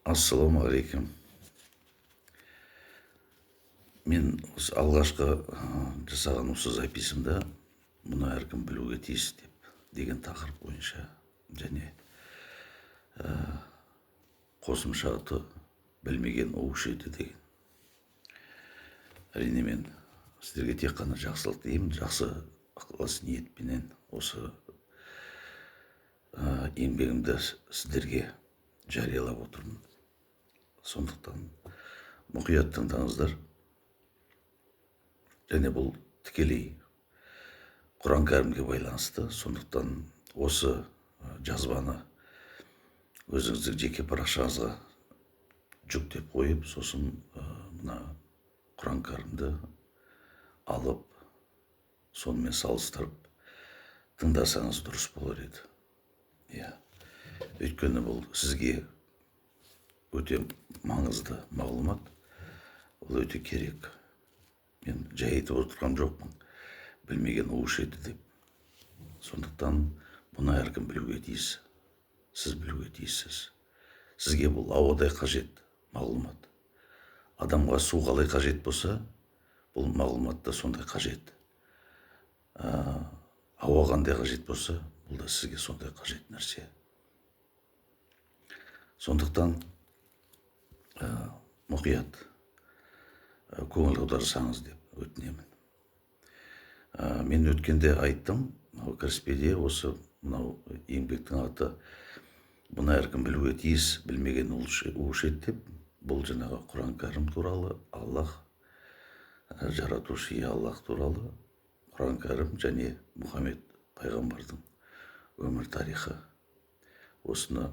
Ассалаумағалейкум. Мен осы алғашқы жасаған осы записімді мұны әркім білуге тиіс деген тақырып бойынша және қосымша аты білмеген оуш еді деген. Әрине мен сіздерге тек қана жақсылық деймін, жақсы ықылас ниетпенен осы еңбегімді сіздерге жариялап отырмын. Сондықтан мұқият тыңдаңыздар. Және бұл тікелей Құран кәрімге байланысты. Сондықтан осы жазбаны өзіңіздің жеке парақшаңызға жүктеп қойып, сосын мына Құран кәрімді алып, сонымен салыстырып тыңдасаңыз дұрыс болар еді. Өйткені бұл сізге өте маңызды мағлұмат, ол өте керек. Мен жай айтып отырған жоқпын, білмеген оуш еді деп. Сондықтан бұны әркім білуге тиіс. Сіз білуге тиіссіз. Сізге бұл ауадай қажет мағлұмат. Адамға су қалай қажет болса, бұл мағлұмат та сондай қажет. Ауа қандай қажет болса, бұл да сізге сондай қажет нәрсе. Сондықтан мұқият көңіл аударсаңыз деп өтінемін. Мен өткенде айттым, кіріспеде осы мынау еңбектің аты бұны әркім білуге тиіс, білмеген оуш еді деп. Бұл жаңағы Құран кәрім туралы, Аллах, жаратушы Аллах туралы Құран кәрім және Мұхаммед пайғамбардың өмір тарихы. Осыны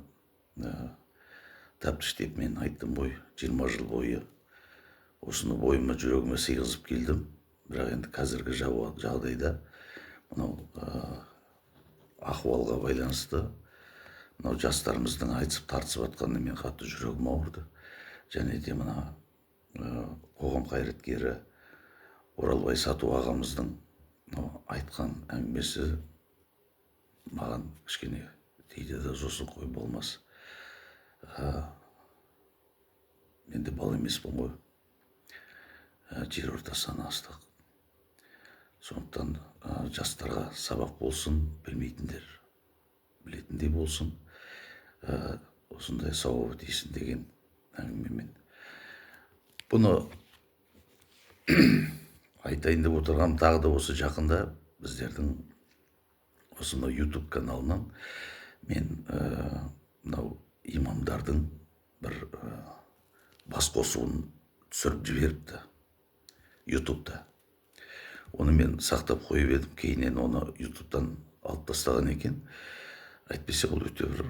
тәптіштеп мен айттым ғой, 20 жыл бойы осыны бойыма, жүрегіме сыйғызып келдім. Бірақ енді қазіргі жағдайда мынау ахуалға байланысты мынау жастарымыздың айтысып тартысып жатқанына мен қатты жүрегім ауырды. Және де мына қоғам қайраткері Оралбай Сату ағамыздың айтқан әңгімесі маған кішкене тиді де, сосын қой болмас. Мен де бал емеспін ғой. Жер ортасынан астық. Сондықтан жастарға сабақ болсын, білмейтіндер білетіндей болсын, осындай сауабы тисін деген әңгімемен. Бұны айтайын деп отырғам, тағы да осы жақында біздердің осындай YouTube каналынан мен мынау имамдардың бір бас қосуын түсіріп жіберіпті YouTube'да. Оны мен сақтап қойып едім, кейіннен оны YouTube'дан алып тастаған екен. Әйтпесе ол өте бір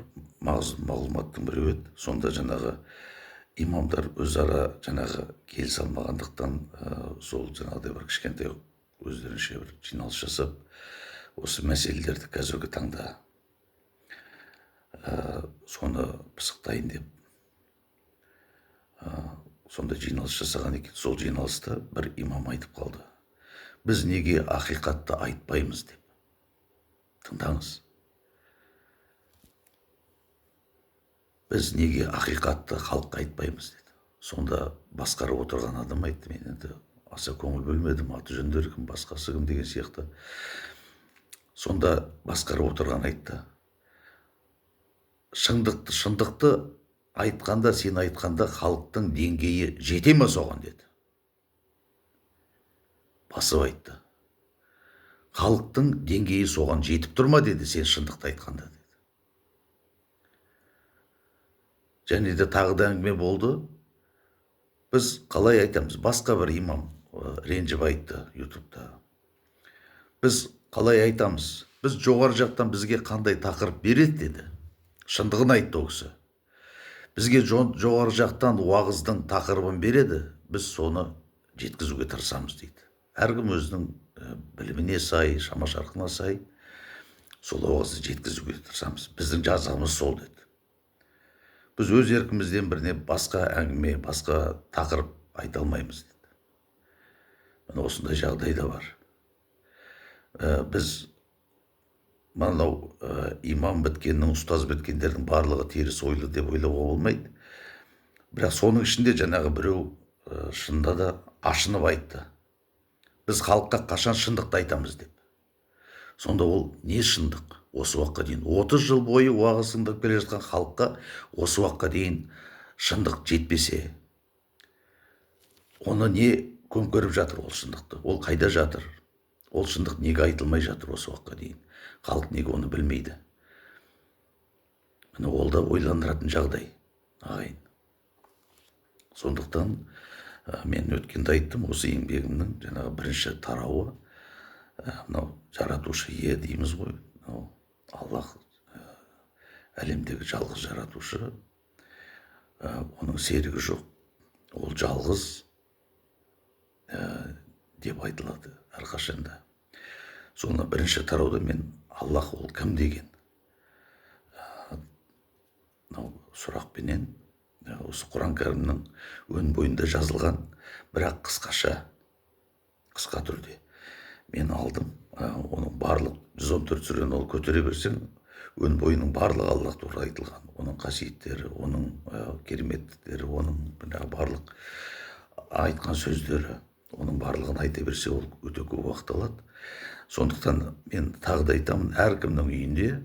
мағлұматтың біреу еді. Сонда жаңағы имамдар өзара жаңағы келісе алмағандықтан сол жаңағыдай бір кішкентай өздерінше бір жиналыс жасап, осы мәселелерді қазіргі таңда соны пысықтайын деп сонда жиналыс жасаған екен. Сол жиналыста бір имам айтып қалды: біз неге ақиқатты айтпаймыз деп. Тыңдаңыз. Біз неге ақиқатты халыққа айтпаймыз деді. Сонда басқарып отырған адам айтты, мен енді аса көңіл бөлмедім, аты жөндері кім, басқасы кім деген сияқты. Сонда басқарып отырған айтты: шындықты айтқанда, сен айтқанда халықтың деңгейі жете ме соған деді. Басып айтты: халықтың деңгейі соған жетіп тұрма деді, сен шындықты айтқанда деді. Және де тағы да әңгіме болды. Біз қалай айтамыз? Басқа бір имам ренжіп айтты YouTube'да. Біз қалай айтамыз? Біз жоғары жақтан бізге қандай тақырып береді деді. Шындығын айтты ол кісі. Бізге жоғары жақтан уағыздың тақырыбын береді, біз соны жеткізуге тырысамыз дейді. Әркім өзінің біліміне сай, шама шарқына сай сол уағызды жеткізуге тырысамыз. Біздің жазғымыз сол деді. Біз өз еркімізден біріне басқа әңгіме, басқа тақырып айта алмаймыз деді. Міне осындай жағдай да бар. Біз мынау имам біткеннің, ұстаз біткендердің барлығы теріс ойлы деп ойлауға болмайды. бірақ соның ішінде жаңағы біреу шынында да ашынып айтты. Біз халыққа қашан шындықты айтамыз деп. Сонда ол не шындық? Осы уақытқа дейін 30 жыл бойы уағызыңдап келе жатқан халыққа осы уақытқа дейін шындық жетпесе, оны не көмкеріп жатыр ол шындықты? Ол қайда жатыр? Ол шындық неге айтылмай жатыр осы уақытқа дейін? Халық неге оны білмейді? Міне ол да ойландыратын жағдай, ағайын. Сондықтан мен өткенде айттым, осы еңбегімнің жаңағы бірінші тарауы мынау жаратушы ие дейміз ғой. Аллах әлемдегі жалғыз жаратушы, оның серігі жоқ. Ол жалғыз деп айтылады әрқашанда. Соны бірінші тарауда мен Аллах ол кім деген сұрақпенен осы Құран кәрімнің өн бойында жазылған, бірақ қысқа түрде мен алдым. Оның барлық 114 сүрені ол көтере берсең, өн бойының барлығы Аллах туралы айтылған. Оның қасиеттері, оның кереметтіктері, оның барлық айтқан сөздері, оның барлығын айта берсе, ол өте көп уақыт алады. Сондықтан мен тағы да айтамын, әркімнің үйінде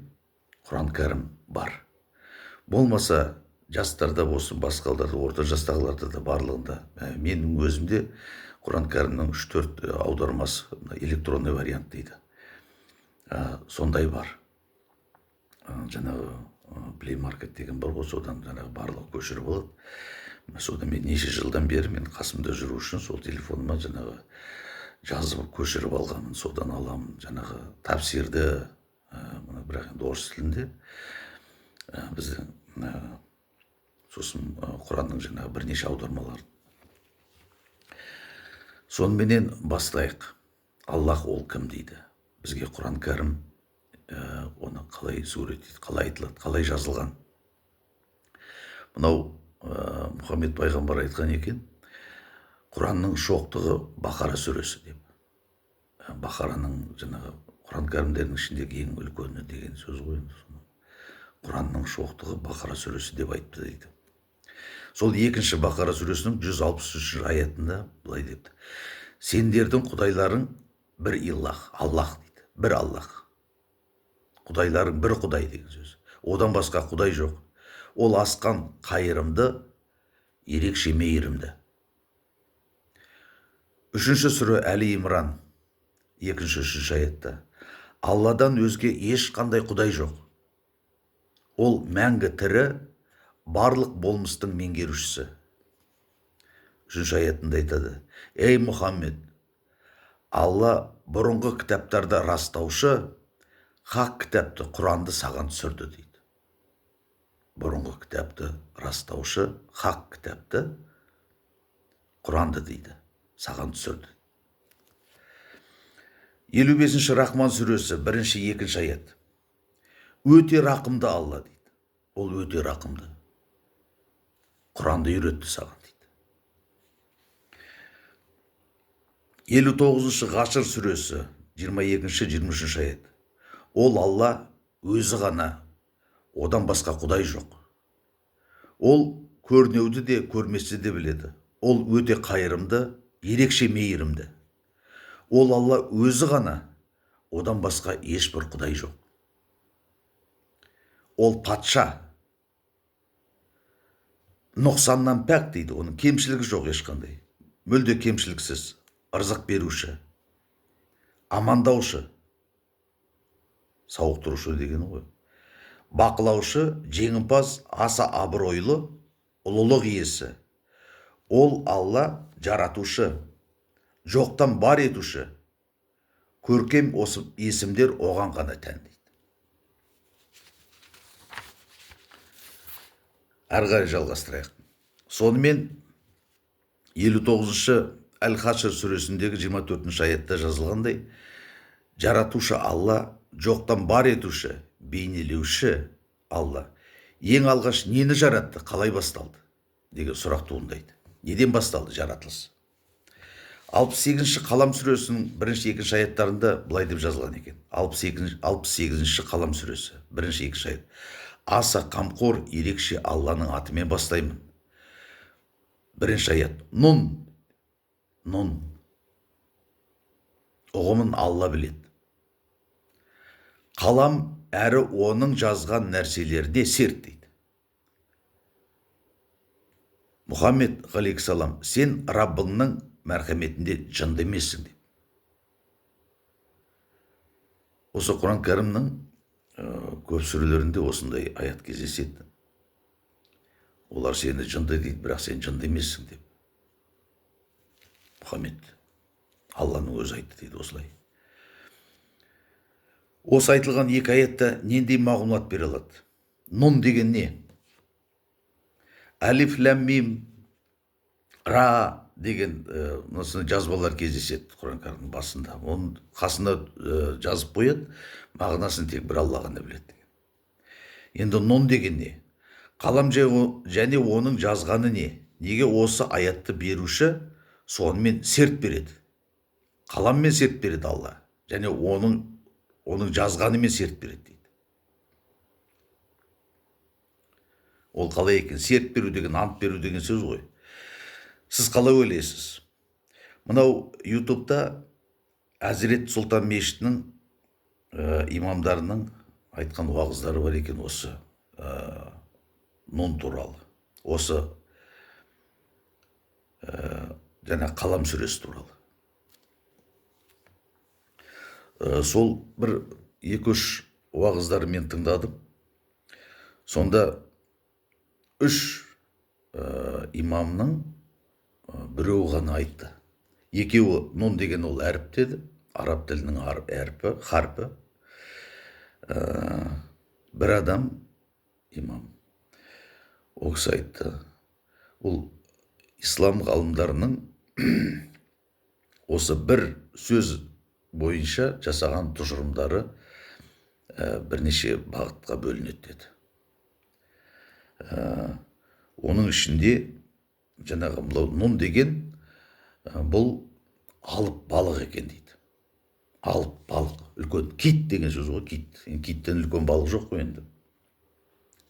Құран кәрім бар. Болмаса жастарда болсын, басқаларда, орта жастағыларда да барлығында. Менің өзімде Құран кәрімнің 3-4 аудармасы, электронный вариант дейді. Сондай бар. Жаңағы Play Market деген бар ғой, содан жаңағы барлығы көшіріп алады. Содан мен неше жылдан бері мен қасымда жүру үшін сол телефоныма жаңағы жазып көшіріп алғанмын, содан аламын. Жаңағы тәпсирді, бірақ енді орыс тілінде біздің сосын Құранның жаңағы бірнеше аудармалары. Сонымен бастайық. Аллах ол кім дейді? Бізге Құран кәрім оны қалай суреттейді, қалай айтылады, қалай жазылған? Мынау Мұхаммед пайғамбар айтқан екен, Құранның шоқтығы Бақара сүресі деп. Бақараның жаңағы Құран кәрімдерінің ішіндегі ең үлкені деген сөз ғой. Құранның шоқтығы Бақара сүресі деп айтты дейді. Сол екінші Бақара сүресінің 163 аятында былай депті: сендердің құдайларың бір Аллах, Аллах дейді, бір Аллах. Құдайларың бір Құдай деген сөз. Одан басқа Құдай жоқ. Ол асқан қайырымды, ерекше мейірімді. Үшінші сүре Әлі Имран, 2-3 аятта: Алладан өзге ешқандай Құдай жоқ. Ол мәңгі тірі, барлық болмыстың меңгерушісі. 3 аятында айтады: ей Мұхаммед, Алла бұрынғы кітаптарды растаушы, хақ кітапты Құранды саған түсірді дейді. Бұрынғы кітапты растаушы, хақ кітапты Құранды дейді, саған түсірді. 55-ші Рахман сүресі 1-2 аят: өте рақымды Алла дейді. Ол өте рақымды. Құранды үйретті саған дейді. 59-шы Ғашыр сүресі 22-23 аят: ол Алла өзі ғана, одан басқа Құдай жоқ. Ол көрнеуді де, көрместі де біледі. Ол өте қайырымды, ерекше мейірімді. Ол Алла өзі ғана, одан басқа ешбір Құдай жоқ. Ол патша, нұқсаннан пәк дейді, оның кемшілігі жоқ ешқандай. Мүлде кемшіліксіз, ырзық беруші, амандаушы, сауықтырушы дегені ғой. Бақылаушы, жеңімпаз, аса абыройлы, ұлылық иесі. Ол Алла жаратушы, жоқтан бар етуші. Көркем осы есімдер оған ғана тән дейді. Әрі қарай жалғастырайық. Сонымен 59-шы Әл-Хашр сүресіндегі 24-ші аятта жазылғандай, жаратушы Алла, жоқтан бар етуші, бейнелеуші Алла. Ең алғаш нені жаратты, қалай басталды деген сұрақ туындайды. Неден басталды жаратылыс? 68-ші Қалам сүресінің 1-2 аяттарында былай деп жазылған екен. 68-ші Қалам сүресі 1-2 аят: аса қамқор, ерекше Алланың атымен бастаймын. Бірінші аят. Нұн. Ұғымын Алла біледі. Қалам әрі оның жазған нәрселеріне серт дейді. Мұхаммед ғалейхиссалам, сен Раббыңның мәрхаметінде жынды емессің деп. Осы Құран кәрімнің көп сүрелерінде осындай аят кездеседі. Олар сені жынды дейді, бірақ сен жынды емессің деп. Мұхаммед, Алланың өзі айтты дейді осылай. Осы айтылған екі аятта нендей мағлұмат бере алады? Нұн деген не? Алиф, лам, мим, ра деген жазбалар кездеседі Құран кәрімнің басында. Оның қасына жазып қояды, мағынасын тек бір Алла ғана біледі. Енді нұн деген не? Қалам және оның жазғаны не? Неге осы аятты беруші сонымен серт береді? Қаламмен серт береді Алла, және оның жазғанымен серт береді дейді. Ол қалай екен? Серт беру деген, ант беру деген сөз ғой. Сіз қалай ойлайсыз? Мынау ютубта Әзірет Сұлтан мешітінің имамдарының айтқан уағыздары бар екен осы нұн туралы. Осы жаңа қалам сүресі туралы. Сол бір 2-3 уағыздары мен тыңдадым. Сонда 3 имамның біреуі ғана айтты. Екеуі нұн деген ол әріп деді, араб тілінің харпі. Бір адам имам. Ол кісі айтты, ол ислам ғалымдарының осы бір сөз бойынша жасаған тұжырымдары бірнеше бағытқа бөлінеді деді. Оның ішінде жаңағы нұн деген бұл алып балық екен дейді. Алып балық, үлкен кит деген сөз ғой, кит. Киттен үлкен балық жоқ қой енді.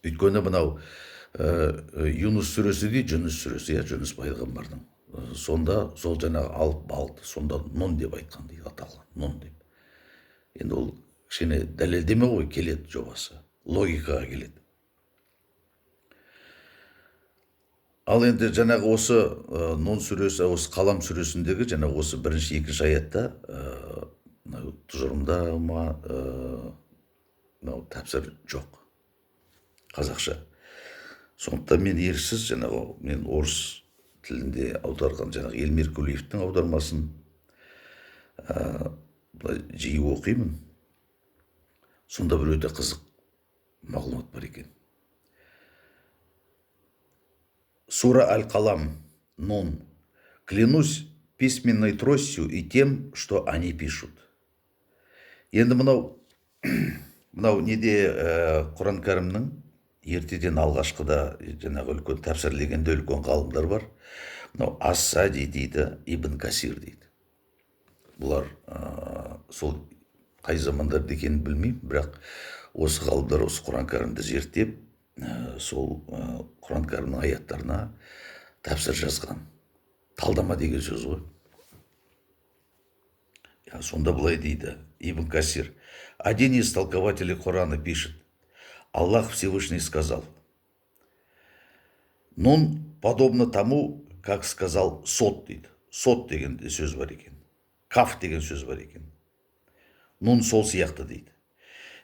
Өйткені мынау Юнус сүресі дейді, Жүніс сүресі, Жүніс пайғамбардың. Сонда сол жаңағы алып балықты сонда нұн деп айтқан дейді, аталған нұн деп. Енді ол кішкене дәлелдеме ғой, келеді жобасы, логикаға келеді. Ал енді жаңағы осы нұн сүресі, осы қалам сүресіндегі жаңағы осы 1-2 аятта тұжырымда тәпсір жоқ, қазақша. Сондықтан мен еріксіз жаңағы мен орыс тілінде аударған жаңағы Елмир Кулиевтің аудармасын жиі оқимын. Сонда бір өте қызық мағлұмат бар екен. Сура Аль-Калам, нун. Клянусь письменной тростью и тем, что они пишут. Енді мынау неде Құран кәрімнің ертеден алғашқыда жаңағы үлкен тәпсірлегенде үлкен ғалымдар бар. Мынау Ас-Сади дейді, Ибн Касир дейді. Бұлар сол қай замандарда екенін білмеймін, бірақ осы ғалымдар осы Құран кәрімді зерттеп, сол Құран кәрімнің аяттарына тәпсір жазған. Талдама деген сөз ғой. Сонда былай дейді Ибн Касир. Один из толкователей Корана пишет: Аллах Всевышний сказал: Нун подобно тому, как сказал сот дейді. Сот деген сөз бар екен. Каф деген сөз бар екен. Нун сол сияқты дейді.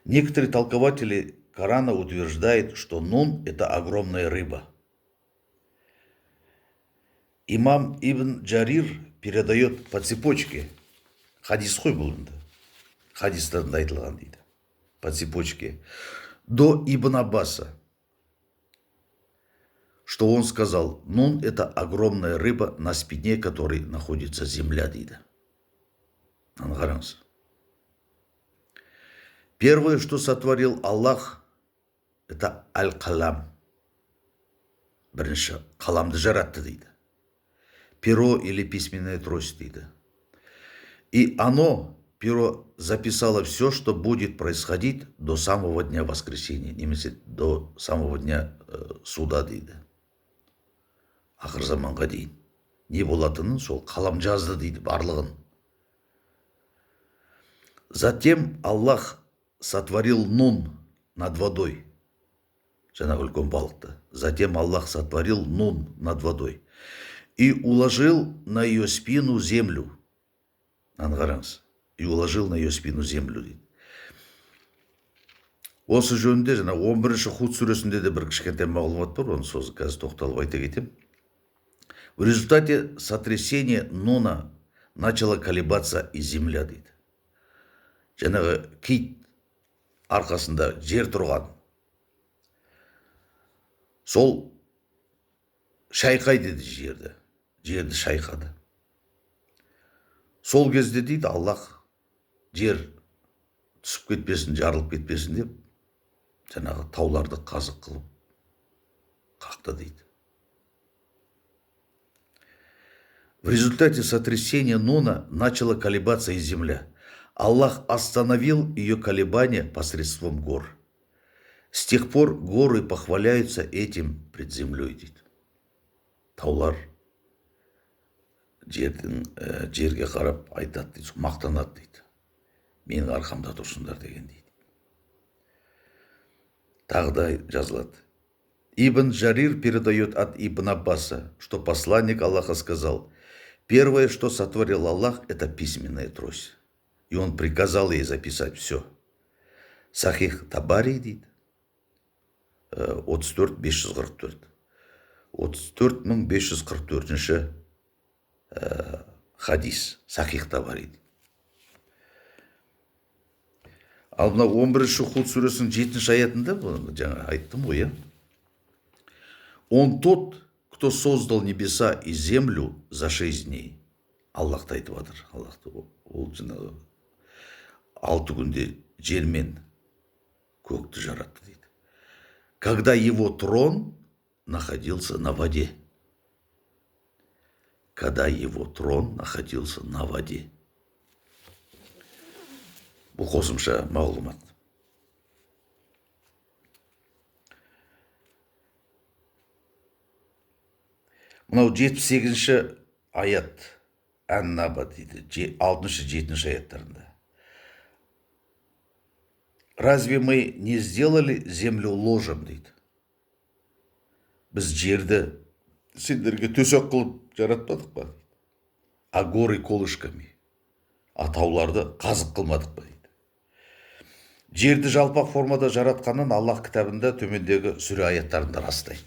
Некоторые толкователи Корана утверждают, что нун – это огромная рыба. Имам Ибн Джарир передает по цепочке, хадис қой бұл енді, хадистарында айтылған дейді, по цепочке, до Ибн Аббаса, что он сказал: нун – это огромная рыба, на спине которой находится земля дейді. Қараңыз. Первое, что сотворил Аллах, это Аль-Калам. Бірінші, қаламды жаратты дейді. Перо или письменная трость дейді. И оно, перо, записало все, что будет происходить до самого дня воскресения, немесе до самого дня суда дейді. ақыр заманға дейін. Не болатынын сол қалам жазды дейді барлығын. Затем Аллах сотворил Нун над водой. Жаңағы үлкен балықты. Затем Аллах сотворил Нун над водой. И уложил на ее спину землю. Аны қараңыз. И уложил на ее спину землю дейді. Осы жөнінде жаңа 11-ші Худ сүресінде де бір кішкентай мағлұмат бар, оны қазір тоқталып айта кетем. В результате сотрясения Нуна начала колебаться и земля дейді. Жаңағы кит арқасында жер тұрған. Сол шайқай деді жерді. Жерді шайқады. Сол кезде дейді Аллах жер түсіп кетпесін, жарылып кетпесін деп, жаңағы тауларды қазық қылып қақты дейді. В результате сотрясения Нуна начала колебаться и земля. Аллах остановил ее колебания посредством гор. С тех пор горы похваляются этим пред землей дейді. Таулар жерге қарап айтады дейді, мақтанады дейді. Менің арқамда тұрсыңдар деген дейді. Тағы да жазылады. Ибн Джарир передает от Ибн Аббаса, что посланник Аллаха сказал: первое, что сотворил Аллах, это письменная трость. И он приказал ей записать все. Сахих Табари дейді. 34-544. 34.544 хадис. Сахих Табари дейді. Ал мына 11-ші Худ сүресінің 7-ші аятында, жаңа айттым ғой, Он тот, кто создал небеса и землю за 6 дней. Аллахты айтып жатыр. Аллахты ол жаңағы 6 күнде жер мен көкті жаратты дейді. Когда его трон находился на воде. Когда его трон находился на воде. Бұл қосымша мағлұмат. Мынау 78-ші аят Ан-Наба дейді, 6-7 аяттарында. Разве мы не сделали землю ложем дейді. Біз жерді сендерге төсек қылып жаратпадық па? А горы колышками. А тауларды қазық қылмадық па дейді. Жерді жалпақ формада жаратқанын Аллах кітабында төмендегі сүре аяттарында растайды.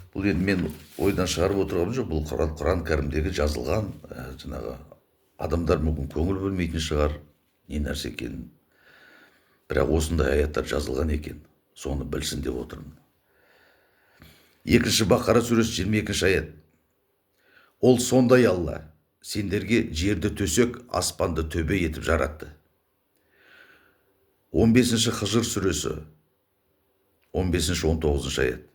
Бұл енді мен ойдан шығарып отырғаным жоқ, бұл Құран кәрімдегі жазылған, жаңағы адамдар мүмкін көңіл бөлмейтін шығар, не нәрсе екенін. Бірақ осындай аяттар жазылған екен, соны білсін деп отырмын. 2-ші Бақара сүресі 22-ші аят. Ол сондай Алла сендерге жерді төсек, аспанды төбе етіп жаратты. 15-ші Хыжыр сүресі 15-19 аят.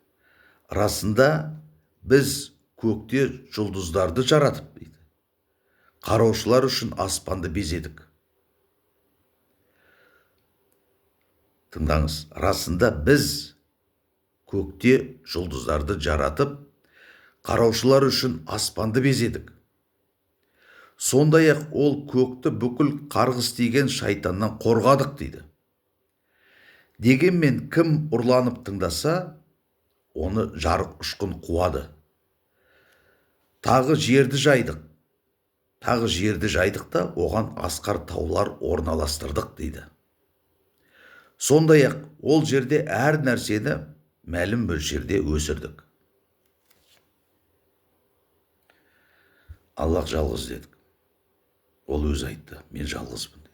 Расында біз көкте жұлдыздарды жаратып дейді. Қараушылар үшін аспанды безедік. Тыңдаңыз, расында біз көкте жұлдыздарды жаратып, қараушылар үшін аспанды безедік. Сондай-ақ ол көкті бүкіл қарғыс тиген шайтаннан қорғадық дейді. Дегенмен кім ұрланып тыңдаса, оны жарық ұшқын қуады. Тағы жерді жайдық та оған асқар таулар орналастырдық дейді. Сондай-ақ ол жерде әр нәрсені мәлім мөлшерде өсірдік. Аллах жалғыз дедік. Ол өзі айтты, мен жалғызбын деді.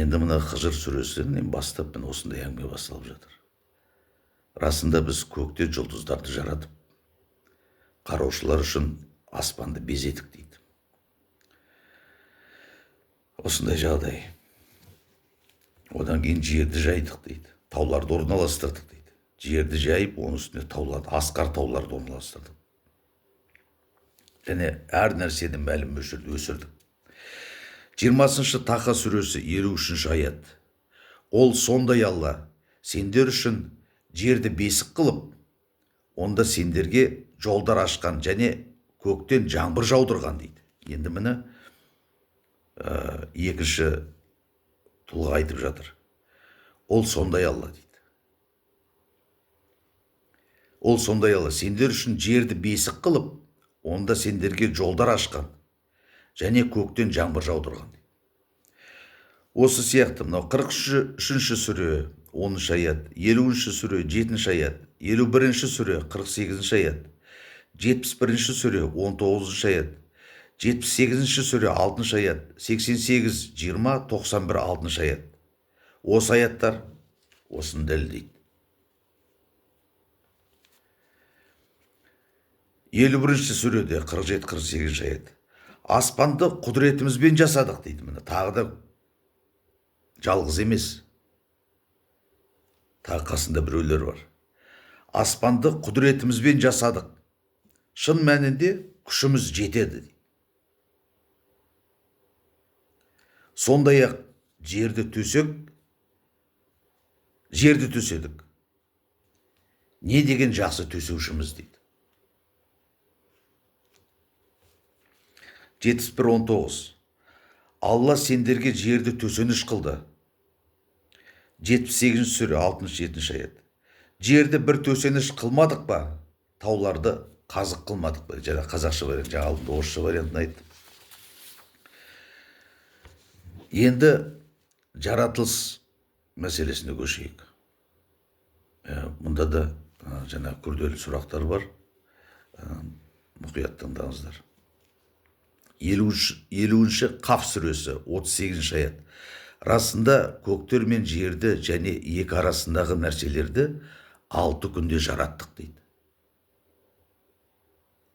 Енді мына Хыжыр сүресінен бастап мен осындай әңгіме басталып жатыр. Расында біз көкте жұлдыздарды жаратып, қараушылар үшін аспанды безедік дейді. Осындай жағдай. Одан кейін жерді жайдық дейді. Тауларды орналастырдық дейді. Жерді жайып, оның үстіне тауларды, асқар тауларды орналастырдық. Және әр нәрсені мәлім мөлшерде өсірдік. 20-ші Таха сүресі 53-ші аят. Ол сондай Алла сендер үшін жерді бесік қылып, онда сендерге жолдар ашқан және көктен жаңбыр жаудырған дейді. Енді міне екінші тұлға айтып жатыр. Ол сондай Алла дейді. Ол сондай Алла сендер үшін жерді бесік қылып, онда сендерге жолдар ашқан және көктен жаңбыр жаудырған дейді. Осы сияқты мынау 43-ші сүре 10-шы аят, 50-ші сүре 7-ші аят, 51-ші сүре 48-ші аят, 71-ші сүре 19-шы аят, 78-ші сүре 6-шы аят, 88, 20, 91, 6-шы аят. Осы аяттар осыны дәлелдейді. 51-ші сүреде 47-48 аят. Аспанды құдіретімізбен жасадық дейді. Міне тағы да жалғыз емес. Тағы қасында біреулер бар. Аспанды құдіретімізбен жасадық. Шын мәнінде күшіміз жетеді дейді. Сондай-ақ жерді төседік. Не деген жақсы төсеушіміз дейді. 71-19. Алла сендерге жерді төсеніш қылды. 78-ші сүре 67-ші аят. Жерді бір төсеніш қылмадық па? Тауларды қазық қылмадық па? Жаңа қазақша вариант, жаңа алдында орысша вариантын айтты. Енді жаратылыс мәселесіне көшейік. Мұнда да жаңа күрделі сұрақтар бар. Мұқият тыңдаңыздар. 50-ші Қаф сүресі 38-ші аят. Расында көктер мен жерді және екі арасындағы нәрселерді 6 күнде жараттық дейді.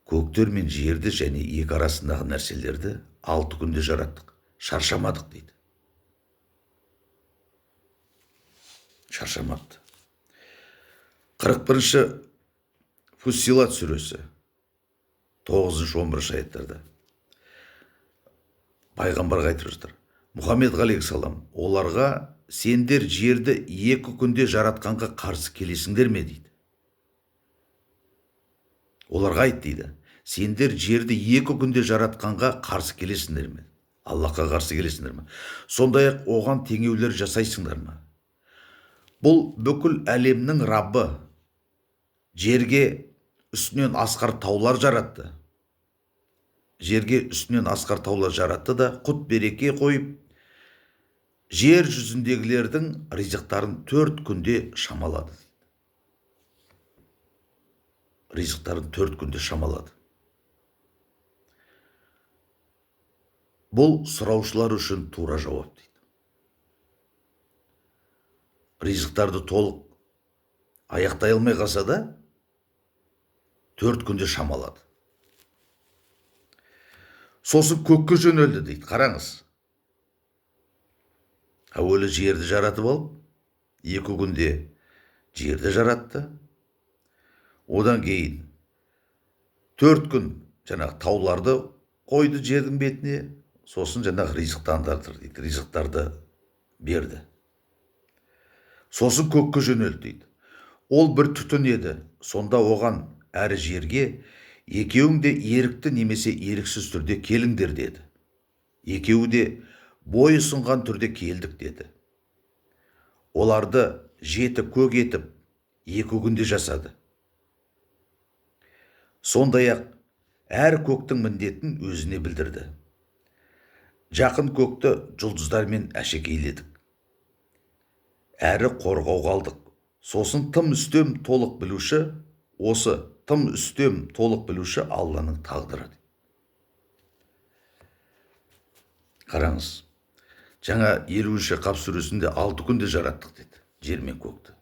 Көктер мен жерді және екі арасындағы нәрселерді 6 күнде жараттық. Шаршамадық дейді. Шаршамапты. 41-ші Фуссилат сүресі 9-11 аяттарда пайғамбарға айтып жатыр. Мұхаммед алейхиссалам оларға сендер жерді 2 күнде жаратқанға қарсы келесіңдер ме дейді. Оларға айт дейді. Сендер жерді 2 күнде жаратқанға қарсы келесіңдер ме? Аллахқа қарсы келесіңдер ме? Сондай-ақ оған теңеулер жасайсыңдар ма? Бұл бүкіл әлемнің Раббы жерге үстінен асқар таулар жаратты. Жерге үстінен асқар таулар жаратты да құт береке қойып, жер жүзіндегілердің ризықтарын 4 күнде шамалады. Ризықтарын 4 күнде шамалады. Бұл сұраушылар үшін тура жауап дейді. Ризықтарды толық аяқтай алмай қалса да 4 күнде шамалады. Сосын көкке жөнелді дейді. Қараңыз. Әуелі жерді жаратып алып, 2 күнде жерді жаратты. Одан кейін 4 күн жаңағы тауларды қойды жердің бетіне, сосын жаңағы ризықтандырды дейді. Ризықтарды берді. Сосын көкке жөнелді дейді. Ол бір түтін еді. Сонда оған әрі жерге екеуің де ерікті немесе еріксіз түрде келіңдер деді. Екеуі де бойы ұсынған түрде келдік деді. Оларды 7 көк етіп 2 күнде жасады. Сондай-ақ әр көктің міндетін өзіне білдірді. Жақын көкті жұлдыздармен әшекейледік. Әрі қорғау қалдық. Сосын тым үстем толық білуші Алланың тағдыры. Қараңыз. Жаңа 50-ші Қап сүресінде 6 күнде жараттық деді. Жер мен көкті.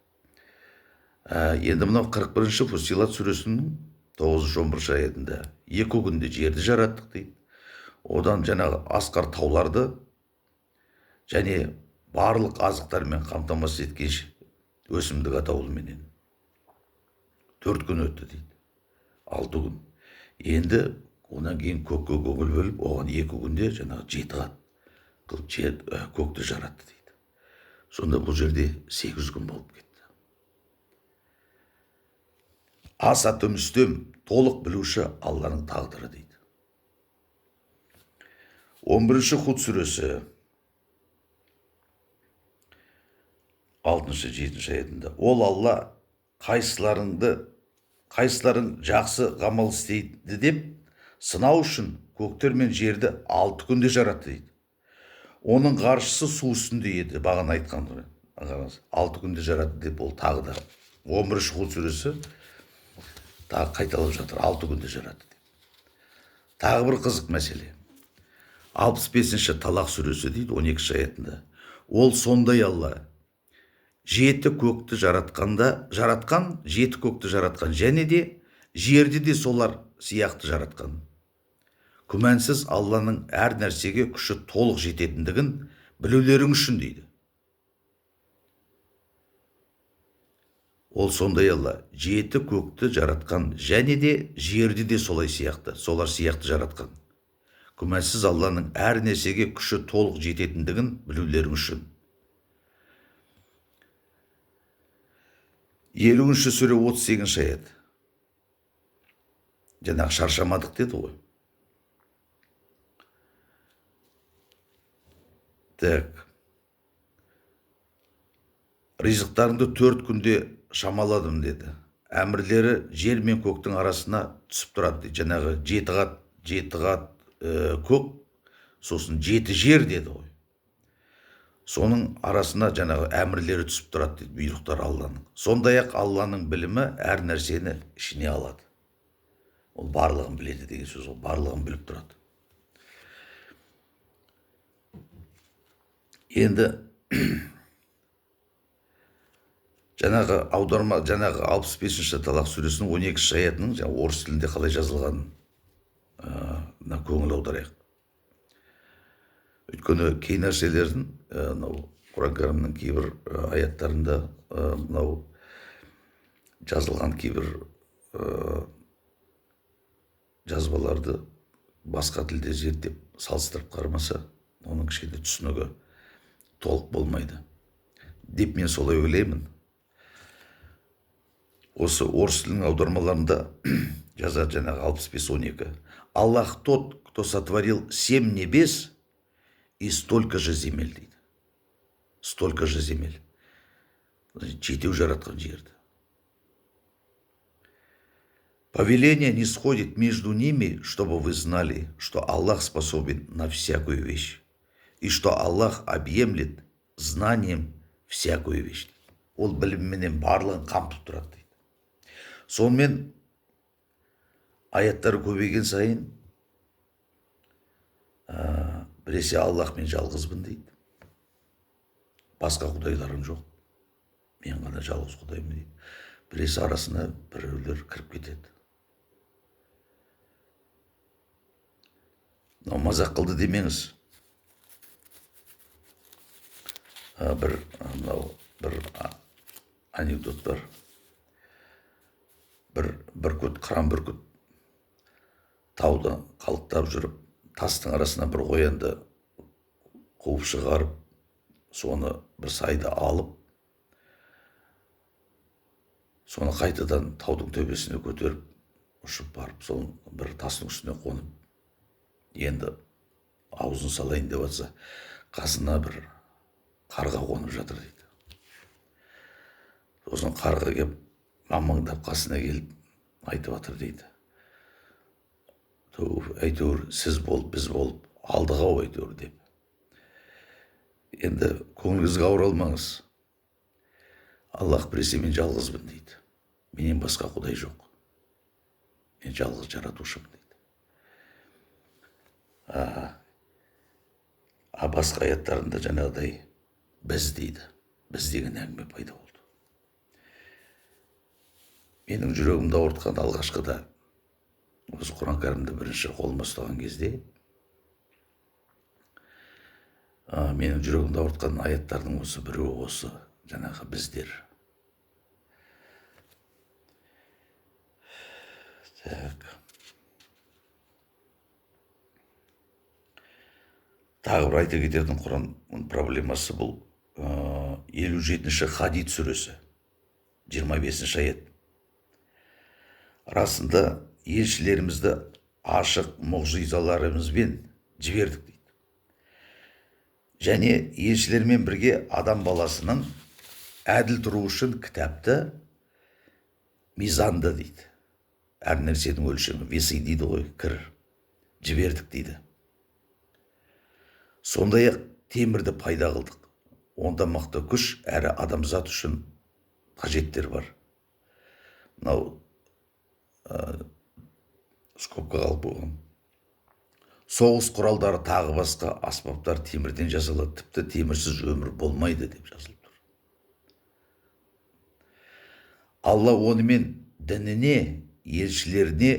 Енді мынау 41-ші Фуссилат сүресінің 9-11 аятында 2 күнде жерді жараттық дейді. Одан жаңағы асқар тауларды және барлық азықтармен қамтамасыз еткеш өсімдік атаулыменен 4 күн өтті дейді. 6 күн. Енді онан кейін көкке көңіл бөліп, оған 2 күнде жаңағы 7 қат қылып көкті жаратты дейді. Сонда бұл жерде 8 күн болып кетті. Аса үстем толық білуші Алланың тағдыры дейді. 11-ші Худ сүресі 6-7 аятында ол Алла қайсыларың жақсы ғамал істейді деп сынау үшін көктер мен жерді 6 күнде жаратты дейді. Оның ғаршысы су үстінде еді, бағана айтқан 6 күнде жаратты деп, ол тағы да 11-ші Худ сүресі тағы қайталап жатыр, 6 күнде жаратты деп. Тағы бір қызық мәселе. 65-ші Талақ сүресі дейді 12-ші аятында. Ол сондай Алла 7 көкті жаратқан, 7 көкті жаратқан, және де жерді де солар сияқты жаратқан. Күмәнсіз Алланың әр нәрсеге күші толық жететіндігін білулерің үшін дейді. Ол сондай Алла 7 көкті жаратқан, және де жерді де солар сияқты жаратқан. Күмәнсіз Алланың әр нәрсеге күші толық жететіндігін білулерің үшін. 50-ші сүре 38-ші аят. Жаңағы шаршамадық деді ғой. Так. Ризықтарыңды 4 күнде шамаладым деді. Әмірлері жер мен көктің арасына түсіп тұрады дейді. Жаңағы 7 қат көк, сосын 7 жер деді ғой. Соның арасына жаңағы әмірлері түсіп тұрады дейді, бұйрықтар Алланың. Сондай-ақ Алланың білімі әр нәрсені ішіне алады. Ол барлығын біледі деген сөз, ол барлығын біліп тұрады. Енді жаңағы аударма, жаңағы 65-ші Талақ сүресінің 12-ші аятының орыс тілінде қалай жазылғанына көңіл аударайық. Өйткені кей нәрселердің Құран кәрімнің кейбір аяттарында жазылған кейбір жазбаларды басқа тілде зерттеп салыстырып қарамаса, оның кішкене түсінігі толық болмайды деп мен солай ойлаймын. Осы орыс тілінің аудармаларында жазады жаңағы 65-12. Аллах тот, кто сотворил 7 небес и столько же земель дейді. Столько же земель. 7 жаратқан жерді. Повеление не сходит между ними, чтобы вы знали, что Аллах способен на всякую вещь, и что Аллах объемлет знанием всякую вещь. Ол білімменен барлығын қамтып тұрады дейді. Сонымен аяттар көбейген сайын біресе Аллахмен жалғызбын дейді. Басқа құдайларым жоқ. Мен ғана жалғыз құдаймын дейді. Біресе арасына біреулер кіріп кетеді. Мазақ қылды демеңіз. Бір анекдот бар. Бүркіт, қыран бүркіт тауда қалықтап жүріп, тастың арасына бір қоянды қуып шығарып, соны бір сайда алып, соны қайтадан таудың төбесіне көтеріп, ұшып барып, сол бір тастың үстіне қонып, енді аузын салайын деп жатса, қасына бір қарға қонып жатыр дейді. Сосын қарға кеп, мамаңдап қасына келіп айтып жатыр дейді. Әйтеуір сіз болып, біз болып, алдық ау әйтеуір деп. Енді көңіліңізге ауыр алмаңыз. Аллах біресе мен жалғызбын дейді. Менен басқа құдай жоқ. Мен жалғыз жаратушымын дейді. Басқа аяттарында жаңағыдай біз дейді. Біз деген әңгіме пайда болды. Менің жүрегімді ауыртқан алғашқыда осы Құран кәрімді бірінші қолыма ұстаған кезде менің жүрегімді ауыртқан аяттардың осы біреуі осы жаңағы біздер. Так. Тағы бір айта кететін Құран проблемасы бұл 57 Хадид сүресі 25 аят. Расында елшілерімізді ашық мұғжизаларымызбен жібердік дейді. Және елшілермен бірге адам баласының әділ тұру үшін кітапты, мизанды дейді. Әр нәрсенің өлшемі, весы дейді ғой, кір, жібердік дейді. Сондай-ақ темірді пайда қылдық. Онда мықты күш әрі адамзат үшін қажеттер бар. Мынау скобка қалып қойған. Соғыс құралдары тағы басқа аспаптар темірден жасалады. Тіпті темірсіз өмір болмайды деп жазылып тұр. Алла онымен дініне, елшілеріне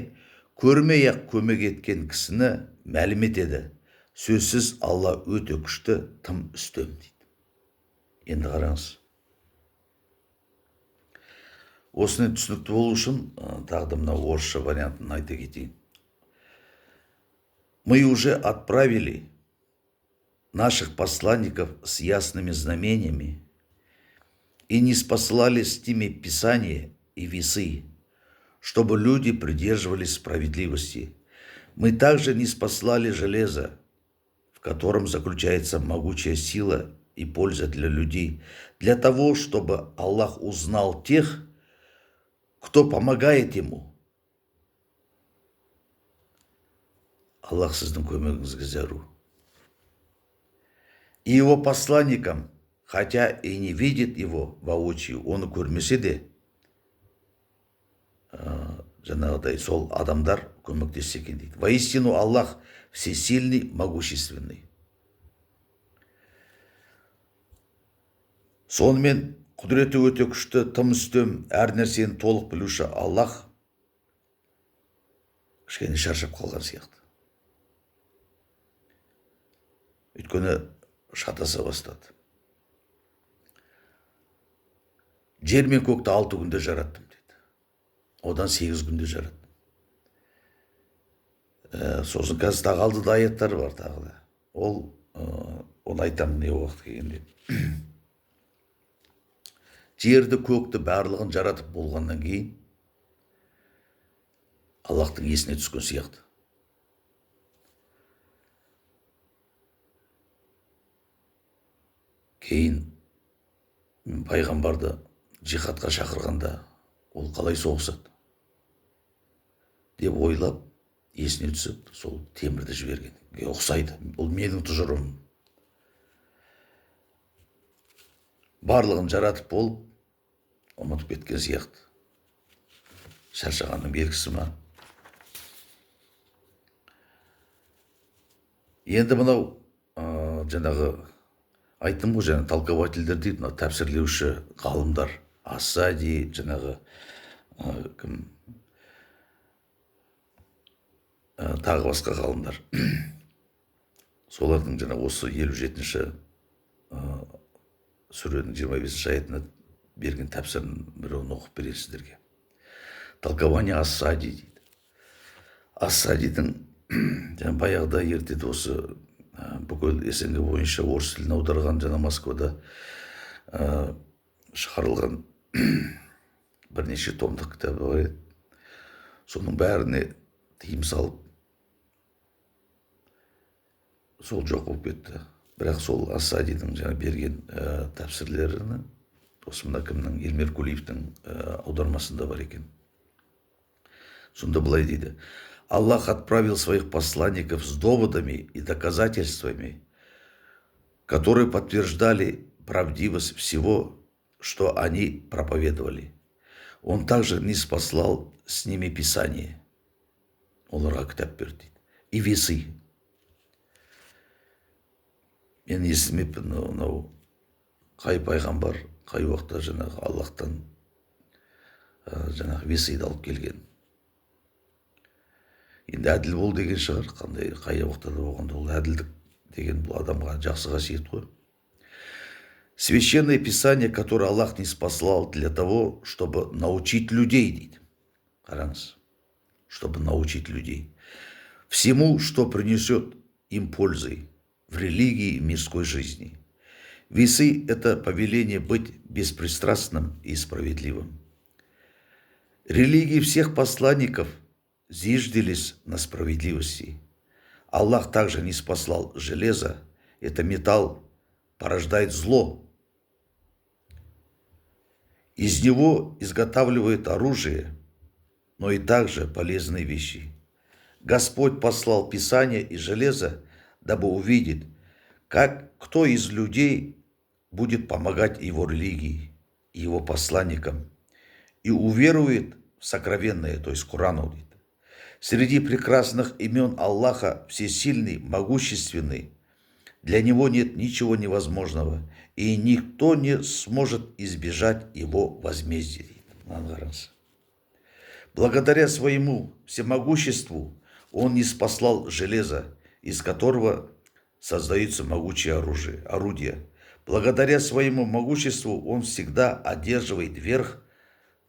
көрмей-ақ көмек еткен кісіні мәлім етеді. Сөзсіз Алла өте күшті, тым үстем дейді. Енді қараңыз. Осыны түсінікті болу үшін тағы мына орысша вариантын айта кетейін. Мы уже отправили наших посланников с ясными знамениями и не спаслали с ними Писание и весы, чтобы люди придерживались справедливости. Мы также не спаслали железо, в котором заключается могучая сила и польза для людей, для того, чтобы Аллах узнал тех, кто помогает ему. Аллах сіздің көмегіңізге зәру. И его посланникам, хотя и не видит его воочию, оны көрмесе де, жаңағыдай сол адамдар көмектессе екен дейді. Воистину Аллах всесильный, могущественный. Сонымен құдіреті өте күшті, тым үстем, әр нәрсені толық білуші Аллах кішкене шаршап қалған сияқты. Өйткені шатаса бастады. Жер мен көкті 6 күнде жараттым деді. Одан 8 күнде жараттым. Сосын қазір тағы алдыда аяттар бар тағы да. Оны айтамын не уақыт келгенде. Жерді көкті барлығын жаратып болғаннан кейін Аллахтың есіне түскен сияқты. Кейін пайғамбарды жихадқа шақырғанда ол қалай соғысады деп ойлап есіне түсіп сол темірді жіберген. Ұқсайды. Ол менің тұжырымым. Барлығын жаратып болып ұмытып кеткен сияқты. Шаршағанның белгісі ма? Енді мынау жаңағы айттым ғой, жаңа толковательдер дейді, мынау тәпсірлеуші ғалымдар, Ас-Сади, жаңағы тағы басқа ғалымдар. Солардың жаңа осы 57 сүренің 25 аятына берген тәпсірін біреуін оқып берейін сіздерге. Толкование Ас-Сади дейді. Ас-Садидің баяғыда ертеде осы бүкіл СНГ бойынша орыс тілін аударған, жаңа Москвада шығарылған бірнеше томдық кітабы бар еді. Соның бәріне тыйым салып, сол жоқ болып кетті. Бірақ сол Ас-Садидің жаңа берген тәпсірлерін осы мына кімнің, Эльмир Кулиевтің аудармасында бар екен. Сонда былай дейді: Аллах отправил своих посланников с доводами и доказательствами, которые подтверждали правдивость всего, что они проповедовали. Он также не спаслал с ними Писание. Оларға кітап берді дейді. И весы. Мен естімеппін, қай пайғамбар, қай уақытта жаңағы Аллахтан жаңағы весиді алып келген. Енді әділ бол деген шығар, қай уақытта да болғанда, ол әділдік деген бұл адамға жақсы қасиет қой. Священное Писание, которое Аллах не спаслал для того, чтобы научить людей, дейді. Қараңыз, чтобы научить людей всему, что принесет им пользы в религии и мирской жизни. Весы — это повеление быть беспристрастным и справедливым. Религии всех посланников зиждились на справедливости. Аллах также не спаслал железо, это металл, порождает зло. Из него изготавливают оружие, но и также полезные вещи. Господь послал Писание и железо, дабы увидеть, кто из людей будет помогать его религии, его посланникам, и уверует в сокровенное, то есть Корану. Среди прекрасных имен Аллаха всесильный, могущественный. Для него нет ничего невозможного, и никто не сможет избежать его возмездия. Благодаря своему всемогуществу он не спаслал железо, из которого создаются могучие орудия. Благодаря своему могуществу он всегда одерживает верх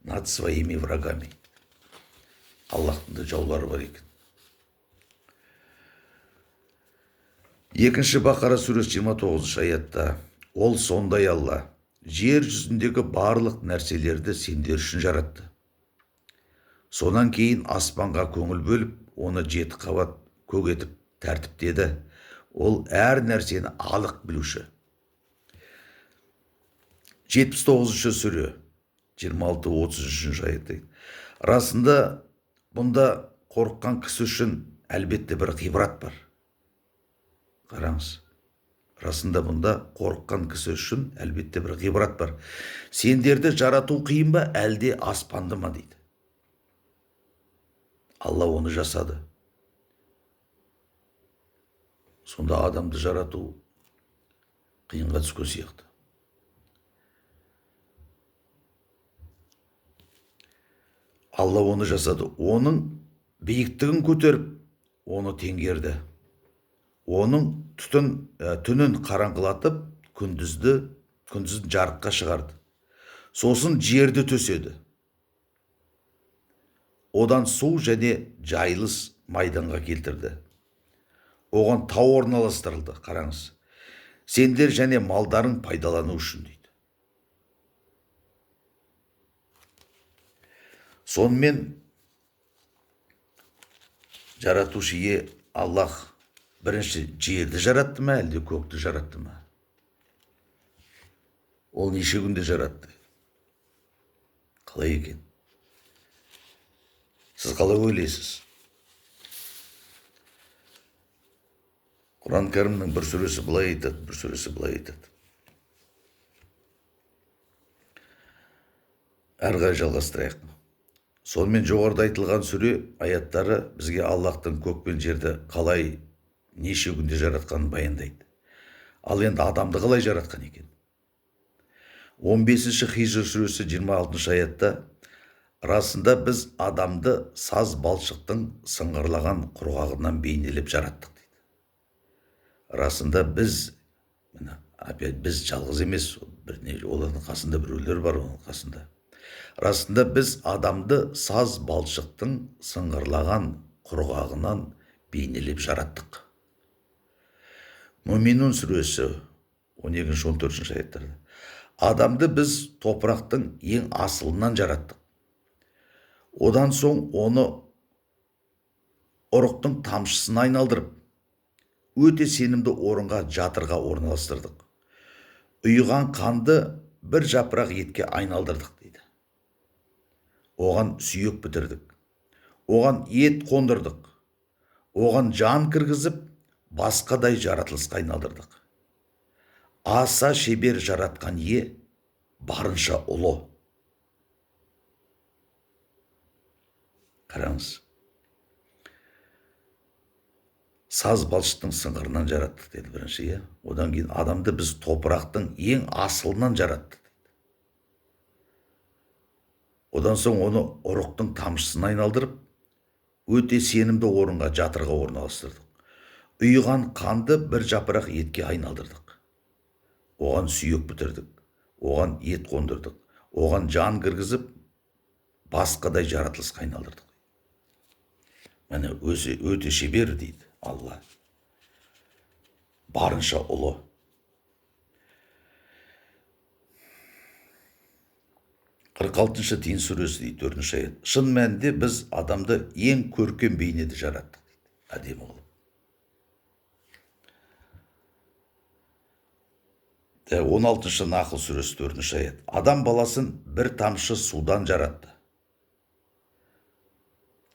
над своими врагами. Аллахтың да жаулары бар екен. Екінші Бақара сүресі 29 аятта: ол сондай Алла, жер жүзіндегі барлық нәрселерді сендер үшін жаратты. Сонан кейін аспанға көңіл бөліп, оны 7 қабат көк етіп тәртіптеді. Ол әр нәрсені анық білуші. 79 сүре 26-33 аятта: расында бұнда қорыққан кісі үшін әлбетте бір ғибрат бар. Қараңыз, расында бұнда қорыққан кісі үшін әлбетте бір ғибрат бар. Сендерді жарату қиын ба, әлде аспанды ма дейді. Алла оны жасады. Сонда адамды жарату қиынға түскен сияқты. Алла оны жасады. Оның биіктігін көтеріп, оны теңгерді. Оның түнін қараңғылатып, күндізін жарыққа шығарды. Сосын жерді төседі. Одан су және жайылыс майданға келтірді. Оған тау орналастырылды. Қараңыз, сендер және малдарың пайдалану үшін дейді. Сонымен жаратушы ие Аллах бірінші жерді жаратты ма, әлде көкті жаратты ма? Ол неше күнде жаратты? Қалай екен? Сіз қалай ойлайсыз? Құран кәрімнің бір сүресі былай айтады, бір сүресі былай айтады. Әрі жалғастырайық. Сонымен жоғарыда айтылған сүре аяттары бізге Аллахтың көк пен жерді қалай, неше күнде жаратқанын баяндайды. Ал енді адамды қалай жаратқан екен? 15-ші Хижр сүресі 26-шы аятта: расында біз адамды саз балшықтың сыңғырлаған құрғағынан бейнелеп жараттық дейді. Расында біз жалғыз емес, олардың қасында біреулер бар, оның қасында. Расында біз адамды саз балшықтың сыңғырлаған құрғағынан бейнелеп жараттық. Мүминун сүресі 12-14 аяттарда: адамды біз топырақтың ең асылынан жараттық. Одан соң оны ұрықтың тамшысына айналдырып, өте сенімді орынға, жатырға орналастырдық. Ұйыған қанды бір жапырақ етке айналдырдық дейді. Оған сүйек бітірдік. Оған ет қондырдық. Оған жан кіргізіп, басқадай жаратылысқа айналдырдық. Аса шебер жаратқан ие барынша ұлы. Қараңыз. Саз балшықтың сыңғырынан жараттық деді бірінші, ие. Одан кейін адамды біз топырақтың ең асылынан жараттық. Одан соң оны ұрықтың тамшысына айналдырып, өте сенімді орынға, жатырға орналастырдық. Ұйыған қанды бір жапырақ етке айналдырдық. Оған сүйек бітірдік. Оған ет қондырдық. Оған жан кіргізіп, басқадай жаратылысқа айналдырдық. Міне өте шебер дейді Алла. Барынша ұлы. 46-шы Тин сүресі дейді, 4-ші аят. Шын мәнінде біз адамды ең көркем бейнеде жараттық дейді. Әдемі қылып. 16-шы Нақыл сүресі 4-ші аят. Адам баласын бір тамшы судан жаратты.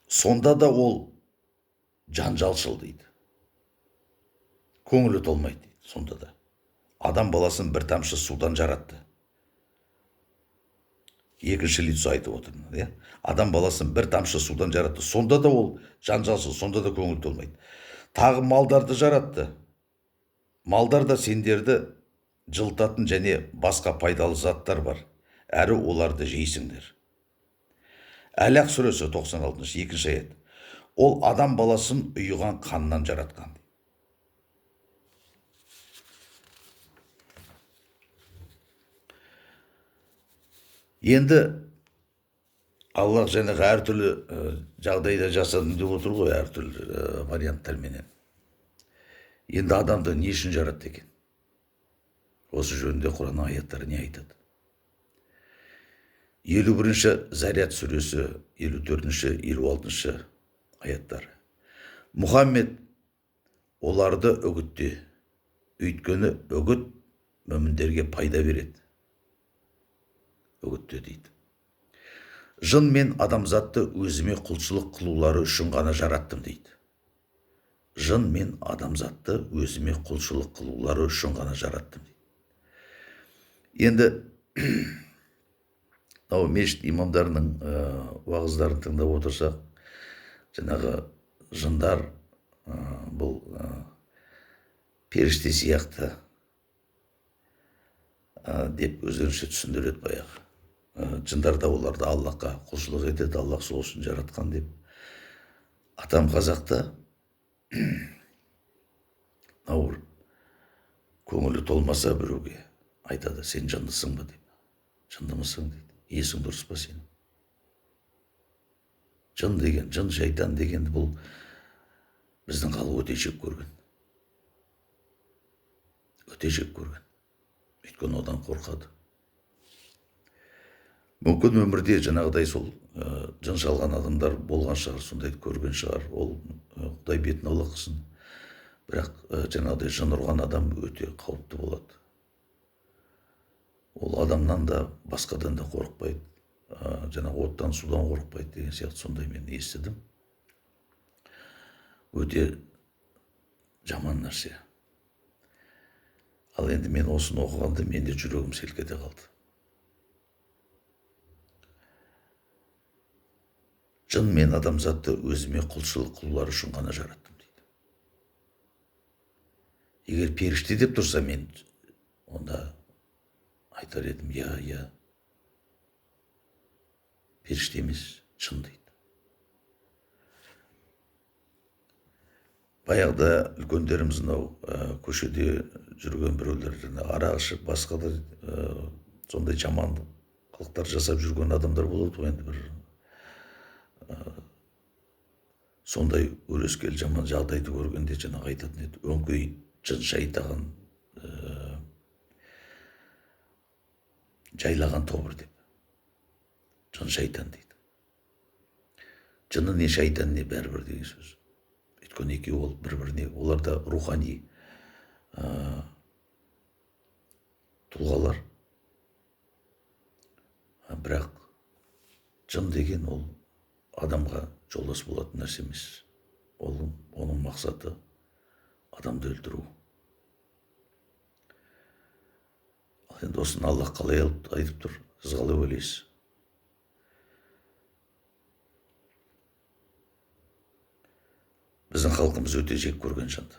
Сонда да ол жанжалшыл дейді. Көңілі толмайды дейді. Сонда да. Адам баласын бір тамшы судан жаратты. Екінші лицо айтып отырмын. Адам баласын бір тамшы судан жаратты. Сонда да ол жанжалшыл, сонда да көңілі толмайды. Тағы малдарды жаратты. Малдар да сендерді жылтатын және басқа пайдалы заттар бар. Әрі оларды жейсіңдер. Әлақ сүресі 96-шы 2-ші аят. Ол адам баласын ұйыған қаннан жаратқан. Енді Аллах жаңағы әртүрлі жағдайда жасадым деп отыр ғой, әртүрлі варианттарменен. Енді адамды не үшін жаратты екен? Осы жөнінде Құран аяттары не айтады? 51-ші Зарят сүресі 54-ші 56-ші аяттары. Мұхаммед оларды үгітте, өйткені үгіт мүміндерге пайда береді. Үгітте дейді. Жын мен адамзатты өзіме құлшылық қылулары үшін ғана жараттым дейді. Жын мен адамзатты өзіме құлшылық қылулары үшін ғана жараттым дейді. Енді мешіт имамдарының уағыздарын тыңдап отырсақ, жаңағы жындар бұл періште сияқты деп өздерінше түсіндіреді баяғы. Жындар да оларды Аллахқа құлшылық етеді, Аллах сол үшін жаратқан деп. Атам қазақта көңілі толмаса біреуге айтады, сен жындысың ба деп. Жындымысың дейді. Есің дұрыс па сен? Жын деген, жын шайтан деген бұл біздің халық өте жек көрген. Өте жек көрген. Өйткені одан қорқады. Мүмкін өмірде жаңағыдай сол жын шалған адамдар болған шығар, сондайды көрген шығар. Ол Құдай бетін аулақ қылсын. Бірақ жаңағыдай жын ұрған адам өте қауіпті болады. Ол адамнан да басқадан да қорықпайды. Жаңағы оттан, судан қорықпайды деген сияқты сондай мен естідім. Өте жаман нәрсе. Ал енді мен осыны оқығанда менде жүрегім селк ете қалды. Жын мен адамзатты өзіме құлшылық қылулары үшін ғана жараттым дейді. Егер періште деп тұрса мен онда айтар едім, я періште емес, жын дейді. Баяғыда үлкендеріміз көшеде жүрген біреулер арақ ішіп, басқа да сондай жаман қылықтар жасап жүрген адамдар болады ғой, енді бір сондай өрескел жаман жағдайды көргенде жаңағы айтатын еді, өңкей жын шайтаған жайлаған тобыр деп. Жын шайтан дейді. Жыны не шайтан не бәрібір деген сөз. Өйткені екеуі ол бір-біріне, олар да рухани тұлғалар. Бірақ жын деген ол адамға жолдас болатын нәрсе емес. Оның мақсаты адамды өлтіру. Ал енді осыны Аллах қалай айтып тұр? Сіз қалай ойлайсыз? Біздің халқымыз өте жек көрген жанды.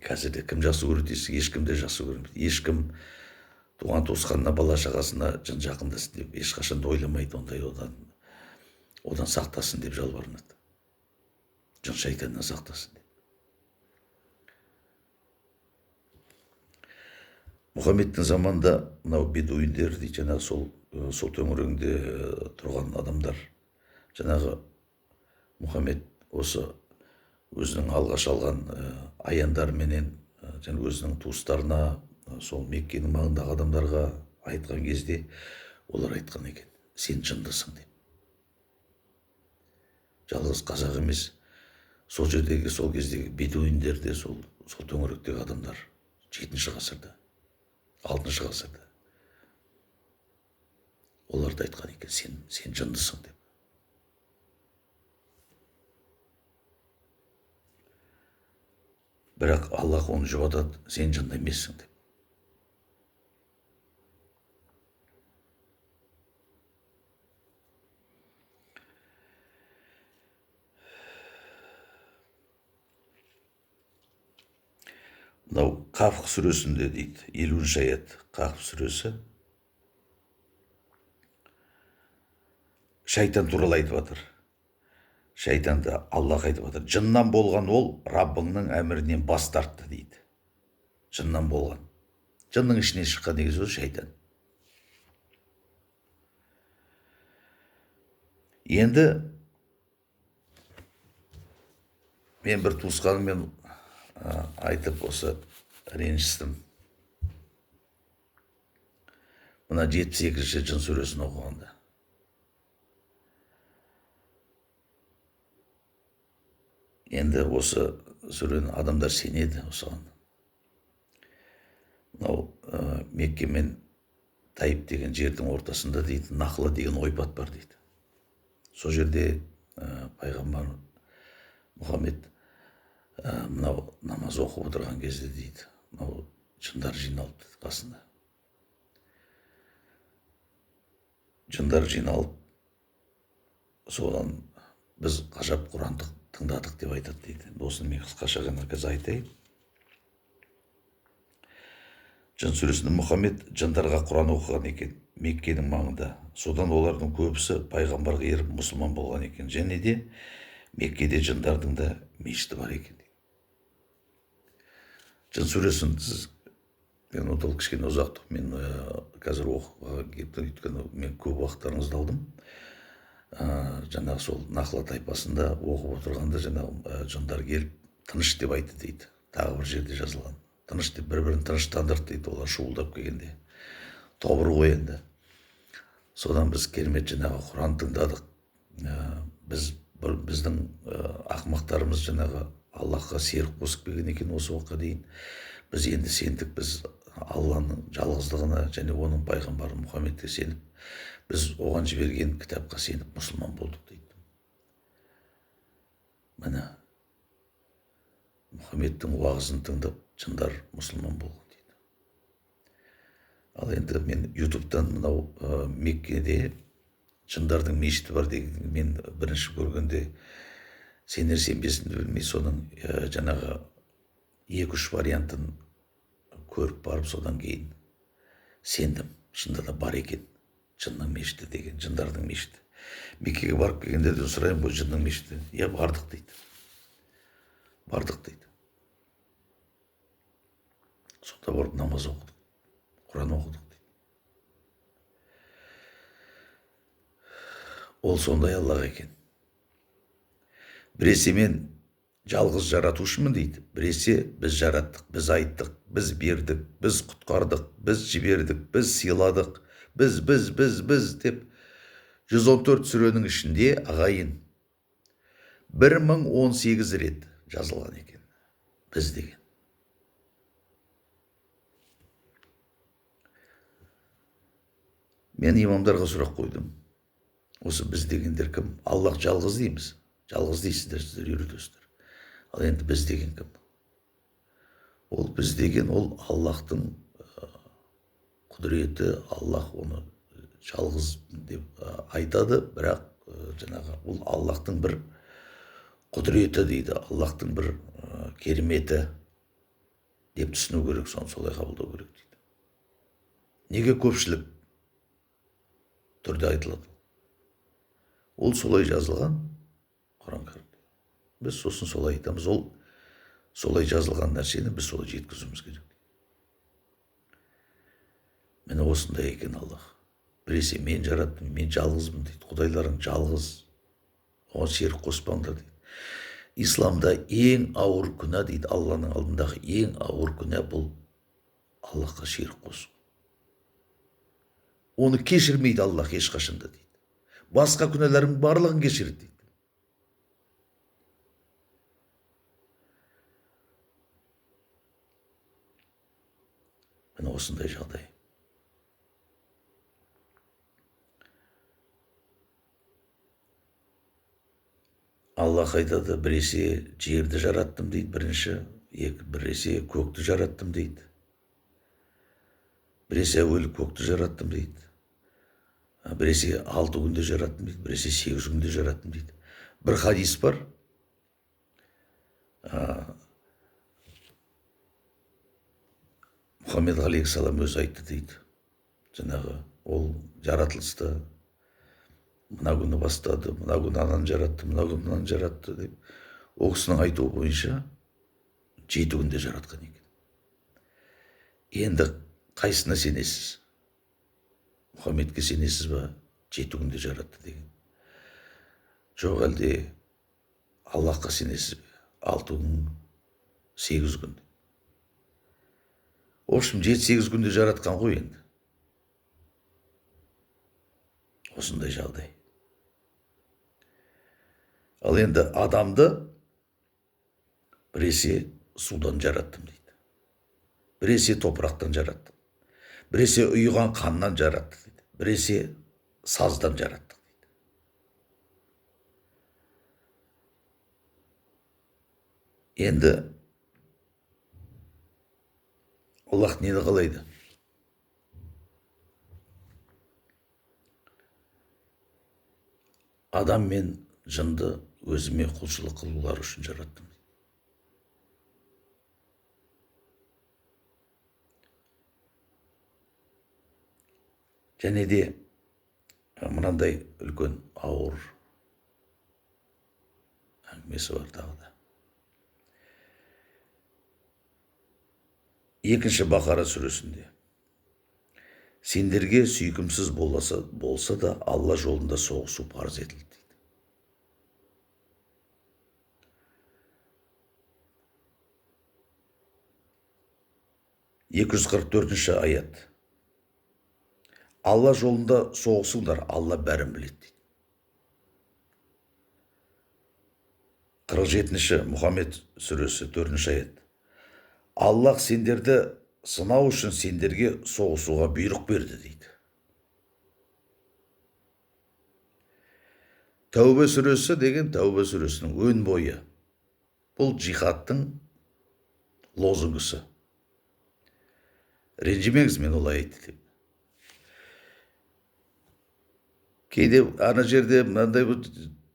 Қазірде кім жақсы көреді дейсіз? Ешкім де жақсы көрмейді. Ешкім туған туысқанына, бала шағасына жын жақындасын деп ешқашан да ойламайды, ондай одан сақтасын деп жалбарынады. Жын шайтаннан сақтасын деп. Мұхаммедтің заманында мынау бедуиндер дейді, жаңағы сол төңірегінде тұрған адамдар, жаңағы Мұхаммед осы өзінің алғаш алған аяндарменен және өзінің туыстарына, сол Меккенің маңындағы адамдарға, айтқан кезде олар айтқан екен, сен жындысың деп. Жалғыз қазақ емес, сол жердегі, сол кездегі бедуиндер де, сол төңіректегі адамдар 7-ші ғасырда, 6-шы ғасырда олар да айтқан екен, сен жындысың деп. Бірақ Аллах оны жұбатады, сен жынды емессің деп. Мынау Каф сүресінде дейді, 50-ші аят, Каф сүресі шайтан туралы айтып жатыр. Шайтанды Аллах айтып жатыр. Жыннан болған ол Раббыңның әмірінен бас тартты дейді. Жыннан болған. Жынның ішінен шыққан деген сөз шайтан. Енді мен бір туысқаныммен айтып осы ренжістім. Мына 72-ші жын сүресін оқығанда. Енді осы сүрені адамдар сенеді осыған. Мынау Мекке мен Тайып деген жердің ортасында дейді, Нахла деген ойпат бар дейді. Сол жерде пайғамбар Мұхаммед мынау намаз оқып отырған кезде дейді, мынау жындар жиналып қасында. Жындар жиналып, содан біз ғажап Құранды тыңдадық деп айтады дейді. Осыны мен қысқаша ғана қазір айтайын. Жын сүресінде Мұхаммед жындарға Құран оқыған екен Меккенің маңында. Содан олардың көбісі пайғамбарға еріп мұсылман болған екен. Және де Меккеде жындардың да мешіті бар екен. Жын сүресін мен ол кішкене ұзақтық. Мен қазір оқуға келіп өйткені мен көп уақыттарыңызды алдым. Жаңағы сол Нахла тайпасында оқып отырғанда жаңағы жындар келіп тыныш деп айтты дейді. Тағы бір жерде жазылған. Тыныш деп бір-бірін тыныштандырды дейді, олар шуылдап келгенде. Тобыр ғой енді. Содан біз керемет жаңағы Құран тыңдадық. Біздің ақымақтарымыз жаңағы Аллахқа серік қосып келген екен осы уақытқа дейін. Біз енді сендік, біз Алланың жалғыздығына және оның пайғамбары Мұхаммедке сеніп, біз оған жіберген кітапқа сеніп мұсылман болдық дейді. Міне Мұхаммедтің уағызын тыңдап жындар мұсылман болған дейді. Ал енді мен ютубтан мынау Меккеде жындардың мешіті бар деген мен бірінші көргенде сенер сенбесімді білмей, соның жаңағы 2-3 вариантын көріп барып, содан кейін сендім. Шында да бар екен жынның мешіті деген, жындардың мешіті. Меккеге барып келгендерден сұраймын, бұл жынның мешіті. Я бардық дейді. Бардық дейді. Сонда барып намаз оқыдық, Құран оқыдық дейді. Ол сондай Аллах екен. Біресе мен жалғыз жаратушымын дейді. Біресе біз жараттық, біз айттық, біз бердік, біз құтқардық, біз жібердік, біз сыйладық, біз деп 114 сүренің ішінде ағайын 1018 рет жазылған екен. Біз деген. Мен имамдарға сұрақ қойдым. Осы біз дегендер кім? Аллах жалғыз дейміз. Жалғыз дейсіздер, сіздер үйретесіздер. Ал енді біз деген кім? Ол біз деген, ол Аллахтың құдіреті. Аллах оны жалғыз деп айтады, бірақ жаңағы ол Аллахтың бір құдіреті дейді, Аллахтың бір кереметі деп түсіну керек, соны солай қабылдау керек дейді. Неге көпшілік түрде айтылады? Ол солай жазылған Құран кәрімде. Біз сосын солай айтамыз. Ол солай жазылған нәрсені біз солай жеткізуіміз керек. Міне осындай екен Аллах. Біресе мен жараттым, мен жалғызбын дейді. Құдайларың жалғыз, оған серік қоспаңдар дейді. Исламда ең ауыр күнә дейді, Алланың алдындағы ең ауыр күнә бұл Аллахқа шерік қосу. Оны кешірмейді Аллах ешқашанда дейді. Басқа күнәларың барлығын кешіреді дейді. Міне осындай жағдай. Аллах айтады, біресе жерді жараттым дейді бірінші, біресе көкті жараттым дейді. Біресе әуелі көкті жараттым дейді. Біресе 6 күнде жараттым дейді, біресе 8 күнде жараттым дейді. Бір хадис бар. Мұхаммед алейхиссалам өзі айтты дейді. Жаңағы ол жаратылысты мына күні бастады, мына күні ананы жаратты, мына күні мынаны жаратты деп. Ол кісінің айтуы бойынша 7 күнде жаратқан екен. Енді қайсына сенесіз? Мұхаммедке сенесіз ба? 7 күнде жаратты деген. Жоқ әлде Аллахқа сенесіз бе? 6 күн, 8 күн. В общем, 7-8 күнде жаратқан ғой енді. Осындай жағдай. Ал енді адамды біресе судан жараттым дейді. Біресе топырақтан жараттым. Біресе ұйыған қаннан жараттық дейді. Біресе саздан жараттық дейді. Енді Аллах нені қалайды? Адам мен жынды өзіме құлшылық қылулар үшін жараттым. Және де мынандай үлкен ауыр әңгімесі бар тағы да. 2-ші Бақара сүресінде сендерге сүйкімсіз болса да Алла жолында соғысу парыз етілді дейді. 244-ші аят. Алла жолында соғысыңдар, Алла бәрін біледі дейді. 47-ші Мұхаммед сүресі 4-ші аят. Аллах сендерді сынау үшін сендерге соғысуға бұйрық берді дейді. Тәубе сүресі деген Тәубе сүресінің өн бойы. Бұл джихадтың лозунгысы. Ренжімеңіз, мен олай айтты деп. Кейде ана жерде мынандай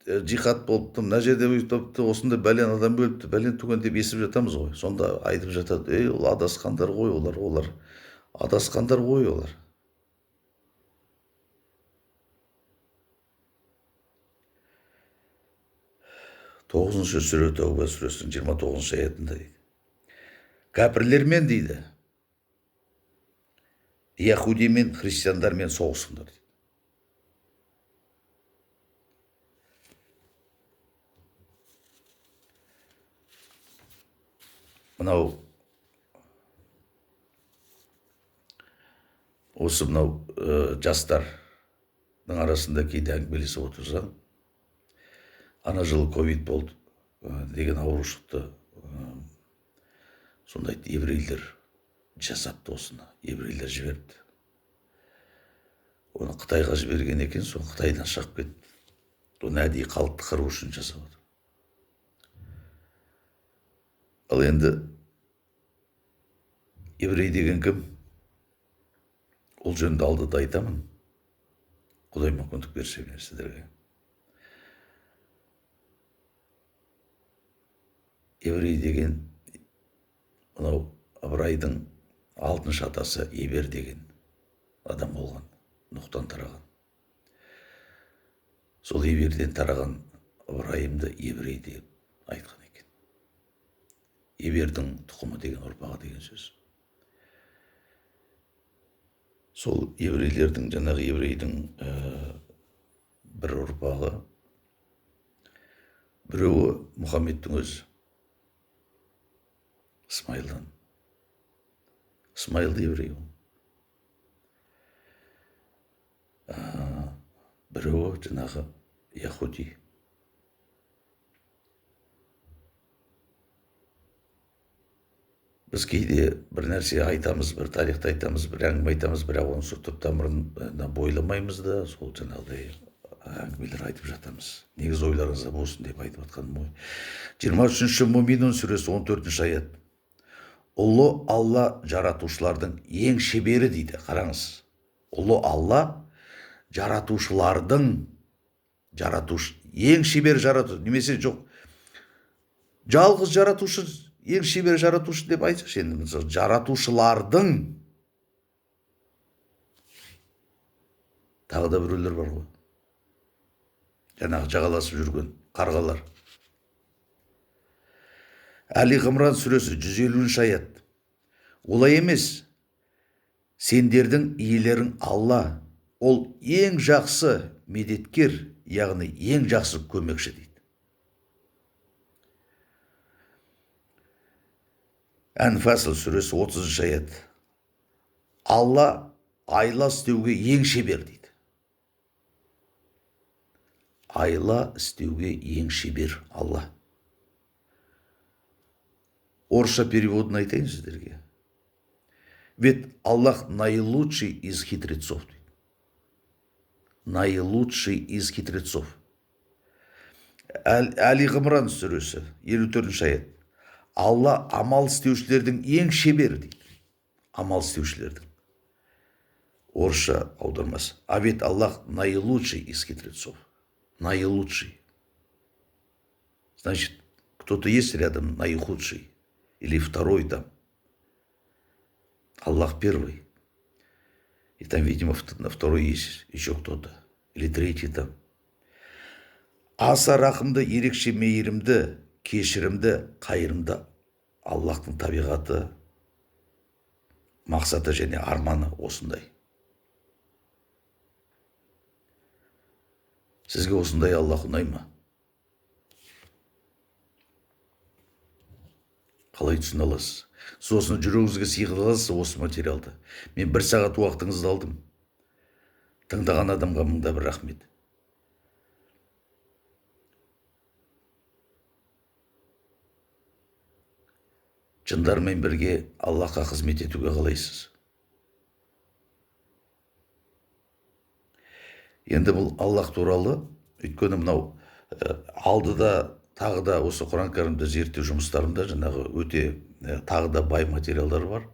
джихад болыпты, мына жерде өйтіпті, осында бәлен адам бөліпті, бәлен түген деп естіп жатамыз ғой. Сонда айтып жатады, ол адасқандар ғой олар адасқандар ғой олар. Тоғызыншы сүре Тәуба сүресінің 29-шы аятында дейді. Кәпірлермен дейді, яхуди мен христиандармен соғысыңдар дейді. Мынау осы мынау жастардың арасында кейде әңгімелесіп отырсаң, ана жылы ковид болды деген аурушылықты сонда айтты, еврейлер жасапты осыны, еврейлер жіберіпті. Оны Қытайға жіберген екен, сол Қытайдан шығып кетті. Оны әдейі халықты қыру үшін жасап отыр. Ал енді еврей деген кім? Ол жөнінде алдыда айтамын. Құдай мүмкіндік берсе сіздерге. Еврей деген мынау Ыбырайдың 6-шы атасы Ебер деген адам болған, Нұқтан тараған. Сол Еберден тараған Ыбырайымды еврей деп айтқан екен. Ебердің тұқымы деген ұрпағы деген сөз. Сол еврейлердің, жаңағы еврейдің бір ұрпағы, біреуі Мұхаммедтің өзі. Исмайыл еврей. біреуі жаңағы яхуди. Біз кейде бір нәрсе айтамыз, бір тарихты айтамыз, бір әңгіме айтамыз, бірақ оның сол түп тамырын бойламаймыз да, сол жаңағыдай әңгімелер айтып жатамыз. Негізі ойларыңызда болсын деп айтып жатқаным ғой. 23-ші Муминун сүресі 14-ші аят. Ұлы Алла жаратушылардың ең шебері дейді. Қараңыз. Ұлы Алла жаратушылардың ең шебер жаратушы. Немесе жоқ. Жалғыз жаратушы, ең шебер жаратушы деп айтсақ, енді жаратушылардың тағы да біреулер бар ғой. Жаңағы жағаласып жүрген қарғалар. Әли Ғимран сүресі 150-ші аят. Олай емес, сендердің иелерің Алла, ол ең жақсы медеткер, яғни ең жақсы көмекші дейді. Әнфасл сүресі 30-ші аят. Алла айла істеуге ең шебер дейді. Айла істеуге ең шебер Алла. Орысша переводын айтайын сіздерге. Ведь Аллах наилучший из хитрецов. Наилучший из хитрецов. Әли Ғимран сүресі 54-ші аят. Алла амал істеушілердің ең шебері дейді. Амал істеушілердің. Орысша аудармасы. А ведь Аллах наилучший из хитрецов. Наилучший. Значит, кто-то есть рядом наихудший. Или второй там. Аллах первый. И там, видимо, на второй есть еще кто-то. Или третий там. Аса рақымды, ерекше мейірімді, кешірімді, қайырымды Аллахтың табиғаты, мақсаты және арманы осындай. Сізге осындай Аллах ұнай ма? Қалай түсіне аласыз? Сосын жүрегіңізге сыйғыза аласыз осы материалды. Мен 1 сағат уақытыңызды алдым. Тыңдаған адамға мыңда бір рахмет. Жындармен бірге Аллахқа қызмет етуге қалайсыз? Енді бұл Аллах туралы, өйткені мынау алдыда тағы да осы Құран кәрімді зерттеу жұмыстарымда жаңағы өте тағы да бай материалдар бар.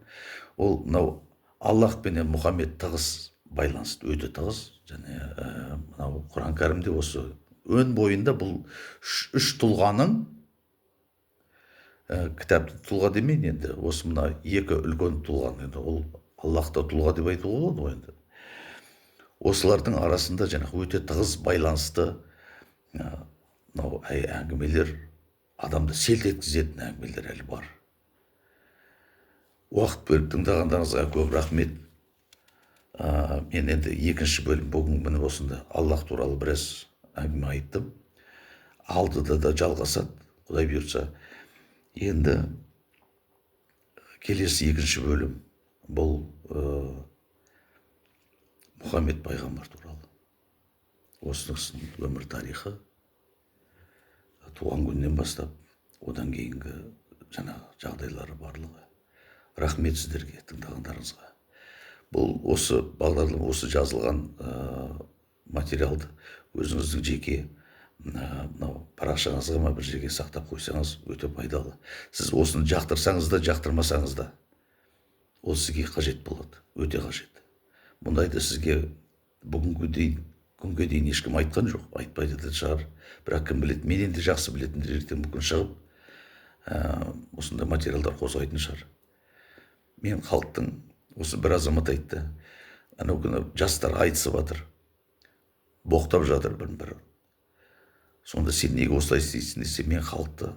Ол мынау Аллах пенен Мұхаммед тығыз байланысты, өте тығыз. Және мынау Құран кәрімде осы өн бойында бұл үш тұлғаның, кітапты тұлға демейін енді, осы мына екі үлкен тұлғаны, енді ол Аллахта тұлға деп айтуға болады ғой енді. Осылардың арасында жаңағы өте тығыз байланысты мынау әңгімелер, адамды селт еткізетін әңгімелер әлі бар. Уақыт бөліп тыңдағандарыңызға көп рахмет. Мен енді екінші бөлім бүгін міне осында Аллах туралы біраз әңгіме айттым. Алдыда да жалғасады, Құдай бұйыртса. Енді келесі екінші бөлім бұл Мұхаммед пайғамбар туралы. Осының өмір тарихы, туған күннен бастап, одан кейінгі жаңағы жағдайлары барлығы. Рахмет сіздерге тыңдағандарыңызға. Бұл осы бағдарлама, осы жазылған материалды өзіңіздің жеке парақшаңызға ма бір жерге сақтап қойсаңыз өте пайдалы. Сіз осыны жақтырсаңыз да, жақтырмасаңыз да, ол сізге қажет болады, өте қажет. Мұндайды сізге күнге дейін ешкім айтқан жоқ, айтпайды да шығар. Бірақ кім біледі, менен де жақсы білетіндер ертең мүмкін шығып, осындай материалдар қозғайтын шығар. Мен халықтың, осы бір азамат айтты, анау күні жастар айтысып жатыр, боқтап жатыр бірін-бірі. Сонда сен неге осылай істейсің десе, мен халықты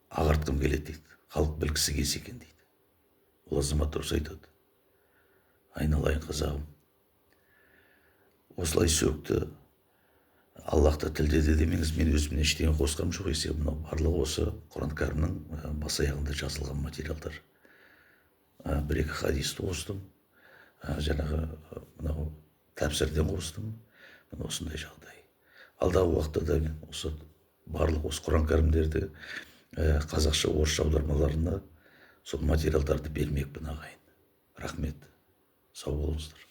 ағартқым келеді дейді. Халық білгісі келсе екен дейді. Ол азамат дұрыс айтады. Айналайын қазағым. Осылай сөкті, Аллахта тілдеді демеңіз, мен өзімнен ештеңе қосқам жоқ, есебі мынау барлығы осы Құран кәрімнің бас аяғында жазылған материалдар. Бір-екі хадисті қостым, жаңағы мынау тәпсірден қостым, міне осындай жағдай. Алдағы уақытта да мен осы барлық осы Құран кәрімдерді қазақша орысша аудармаларына сол материалдарды бермекпін ағайын. Рахмет. Сау болыңыздар.